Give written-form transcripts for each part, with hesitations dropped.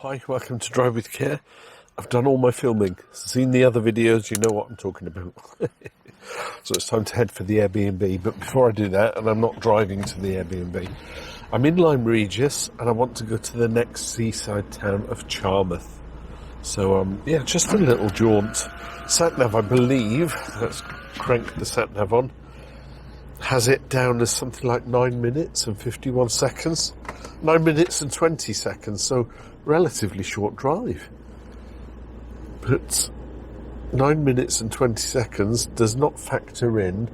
Hi, welcome to Drive With Care. I've done all my filming, seen the other videos, you know what I'm talking about. So it's time to head for the Airbnb, but before I do that, and I'm not driving to the Airbnb, I'm in Lyme Regis and I want to go to the next seaside town of Charmouth. So yeah, just a little jaunt. Sat-nav, I believe, let's crank the sat-nav on, has it down as something like 9 minutes and 51 seconds. 9 minutes and 20 seconds, so relatively short drive. But 9 minutes and 20 seconds does not factor in,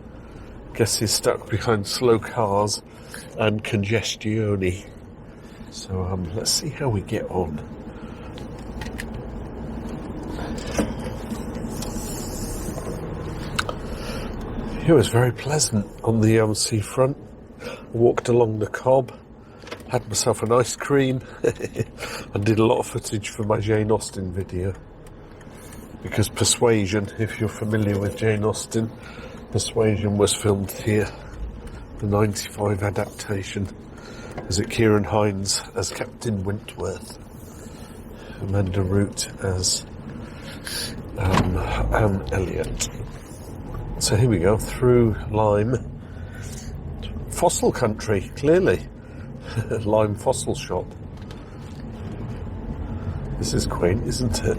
guess he's stuck behind slow cars and congestione. So let's see how we get on. It was very pleasant on the seafront. I walked along the Cobb, had myself an ice cream, and did a lot of footage for my Jane Austen video. Because Persuasion, if you're familiar with Jane Austen, Persuasion was filmed here. The 95 adaptation. Is it Kieran Hines as Captain Wentworth? Amanda Root as Anne Elliot. So here we go, through Lyme. Fossil country, clearly. Lyme fossil shop. This is quaint, isn't it?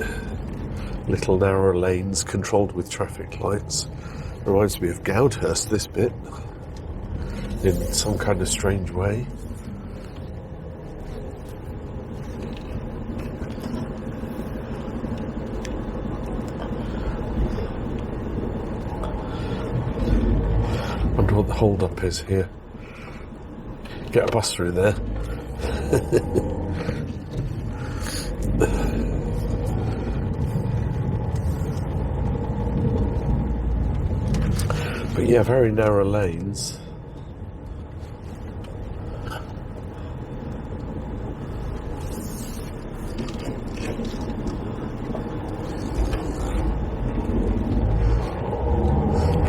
Little narrow lanes controlled with traffic lights. Reminds me of Goudhurst, this bit. In some kind of strange way. Wonder what the hold up is here. Get a bus through there. But yeah, very narrow lanes.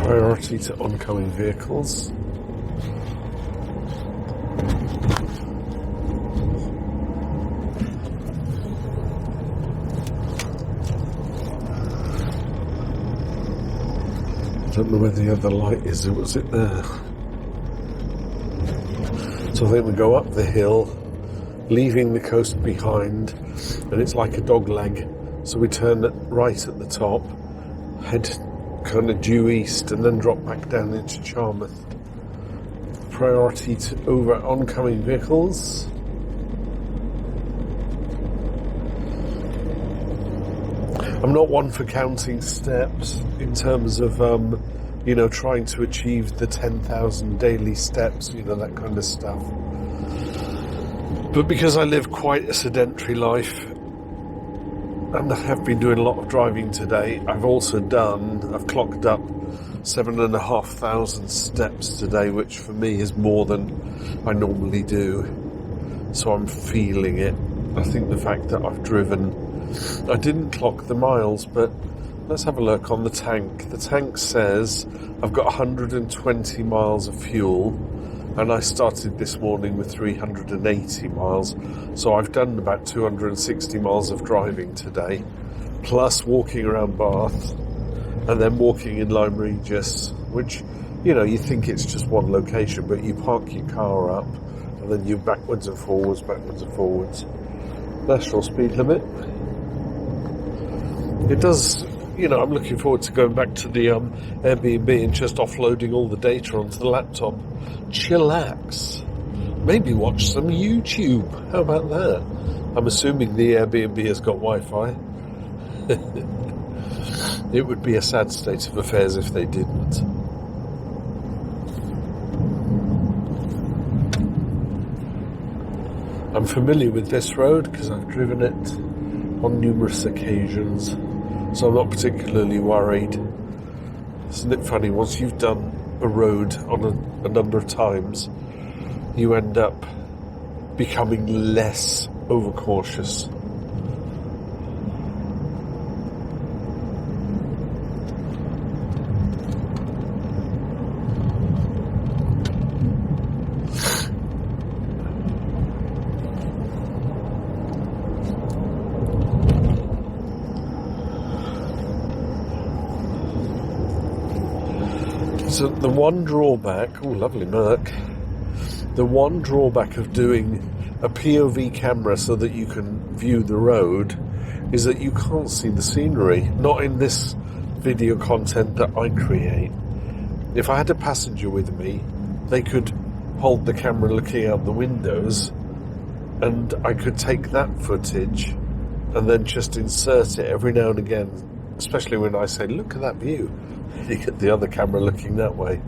Priority to oncoming vehicles. I don't know where the other light is. Was it there? So I think we go up the hill, leaving the coast behind, and it's like a dog leg. So we turn right at the top, head kind of due east, and then drop back down into Charmouth. Priority to over oncoming vehicles. I'm not one for counting steps in terms of, trying to achieve the 10,000 daily steps, that kind of stuff. But because I live quite a sedentary life, and I have been doing a lot of driving today, I've clocked up 7,500 steps today, which for me is more than I normally do. So I'm feeling it. I think the fact that I've driven, I didn't clock the miles, but let's have a look on the tank. The tank says I've got 120 miles of fuel, and I started this morning with 380 miles. So I've done about 260 miles of driving today, plus walking around Bath, and then walking in Lyme Regis, which, you think it's just one location, but you park your car up, and then you backwards and forwards. National speed limit. It does, I'm looking forward to going back to the Airbnb and just offloading all the data onto the laptop. Chillax. Maybe watch some YouTube. How about that? I'm assuming the Airbnb has got Wi-Fi. It would be a sad state of affairs if they didn't. I'm familiar with this road because I've driven it on numerous occasions, so I'm not particularly worried. Isn't it funny, once you've done a road on a number of times, you end up becoming less overcautious. So the one drawback, oh lovely Merc, the one drawback of doing a POV camera so that you can view the road is that you can't see the scenery, not in this video content that I create. If I had a passenger with me, they could hold the camera looking out the windows and I could take that footage and then just insert it every now and again, especially when I say, look at that view. You get the other camera looking that way.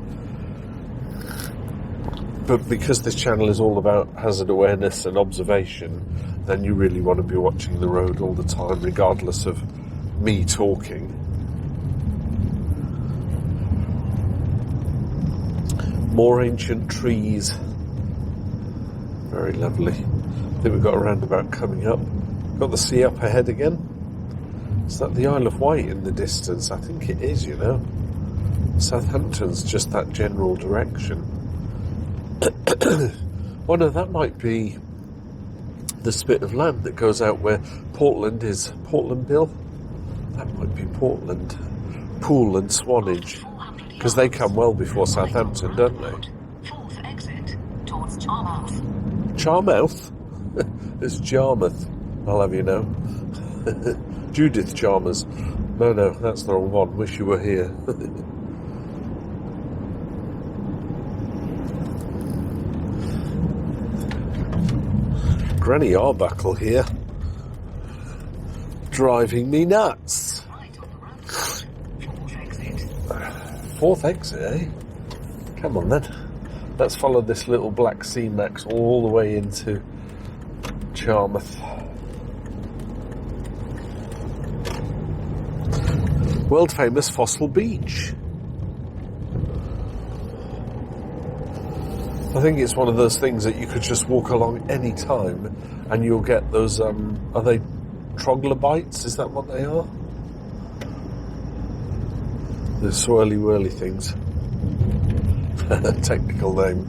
But because this channel is all about hazard awareness and observation, then you really want to be watching the road all the time, regardless of me talking. More ancient trees. Very lovely. I think we've got a roundabout coming up. Got the sea up ahead again. Is that the Isle of Wight in the distance? I think it is, you know. Southampton's just that general direction. Oh no, that might be the spit of land that goes out where Portland is. Portland Bill? That might be Portland. Poole and Swanage. Because they come well before Southampton, don't they? Fourth exit towards Charmouth. Charmouth? It's Charmouth, I'll have you know. Judith Chalmers. No, that's the wrong one. Wish you were here. Granny Arbuckle here. Driving me nuts. Right on the road. Fourth exit. Fourth exit, eh? Come on then. Let's follow this little black sea max all the way into Charmouth. World famous Fossil Beach. I think it's one of those things that you could just walk along any time and you'll get those, are they troglobites? Is that what they are? The swirly whirly things. Technical name.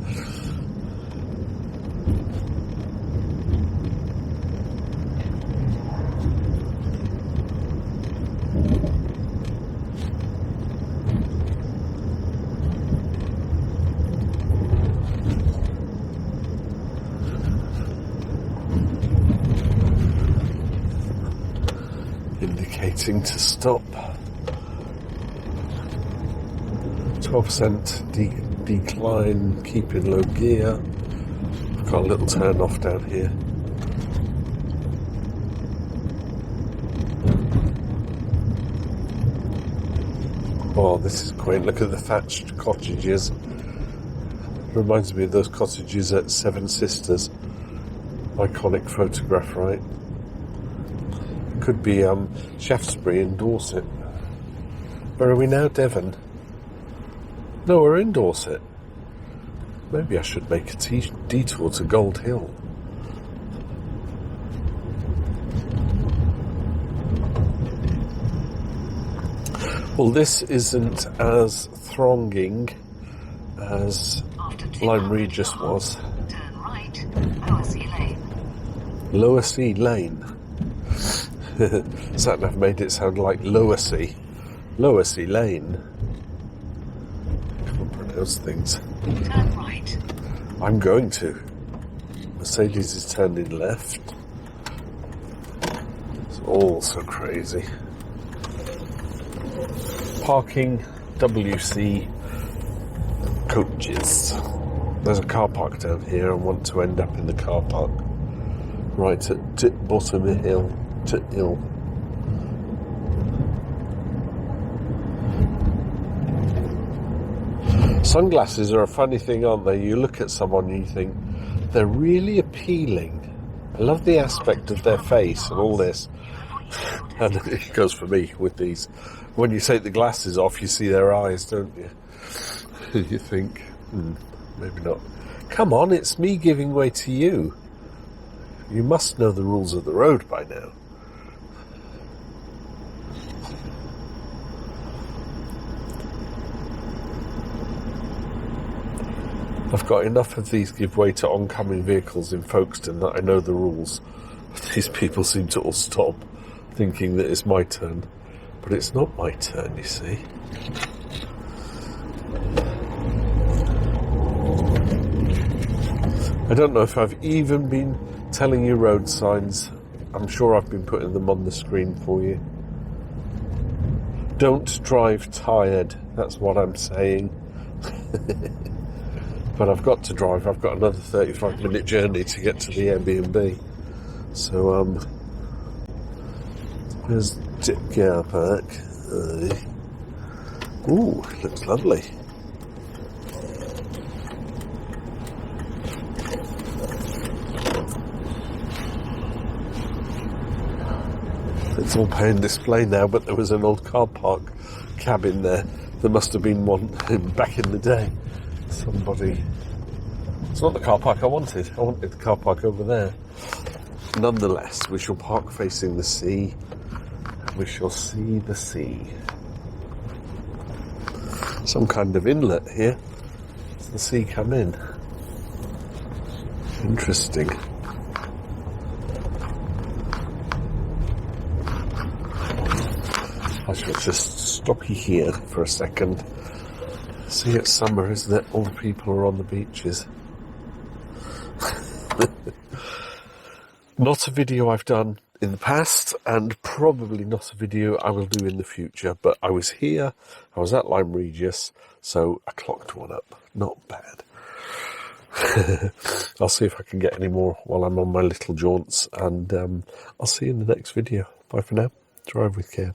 Indicating to stop. 12% decline, keep in low gear. I've got a little turn off down here. Oh, this is quaint. Look at the thatched cottages. Reminds me of those cottages at Seven Sisters. Iconic photograph, right? Could be Shaftesbury in Dorset. Where are we now? Devon? No, we're in Dorset. Maybe I should make a detour to Gold Hill. Well, this isn't as thronging as Lyme Regis was. Turn right, Lower Sea Lane. Lower Sea Lane. Satnav made it sound like Lower Sea. Lower Sea Lane. Can't pronounce things. Turn right. I'm going to. Mercedes is turning left. It's all so crazy. Parking WC coaches. There's a car park down here. I want to end up in the car park. Right at bottom of hill. To hill. Sunglasses are a funny thing, aren't they? You look at someone and you think, they're really appealing. I love the aspect of their face and all this. And it goes for me with these. When you take the glasses off, you see their eyes, don't you? You think, maybe not. Come on, it's me giving way to you. You must know the rules of the road by now. I've got enough of these give way to oncoming vehicles in Folkestone that I know the rules. These people seem to all stop, thinking that it's my turn. But it's not my turn, you see. I don't know if I've even been telling you road signs. I'm sure I've been putting them on the screen for you. Don't drive tired, that's what I'm saying. But I've got to drive. I've got another 35-minute journey to get to the Airbnb. So, where's Dip Car Park? Ooh, looks lovely. It's all pay and display now, but there was an old car park cabin there. There must have been one back in the day. Somebody... It's not the car park I wanted. I wanted the car park over there. Nonetheless, we shall park facing the sea. We shall see the sea. Some kind of inlet here. Does the sea come in? Interesting. I shall just stop you here for a second. See, it's summer, isn't it? All the people are on the beaches. Not a video I've done in the past, and probably not a video I will do in the future, but I was here, I was at Lyme Regis, so I clocked one up. Not bad. I'll see if I can get any more while I'm on my little jaunts, and I'll see you in the next video. Bye for now. Drive with care.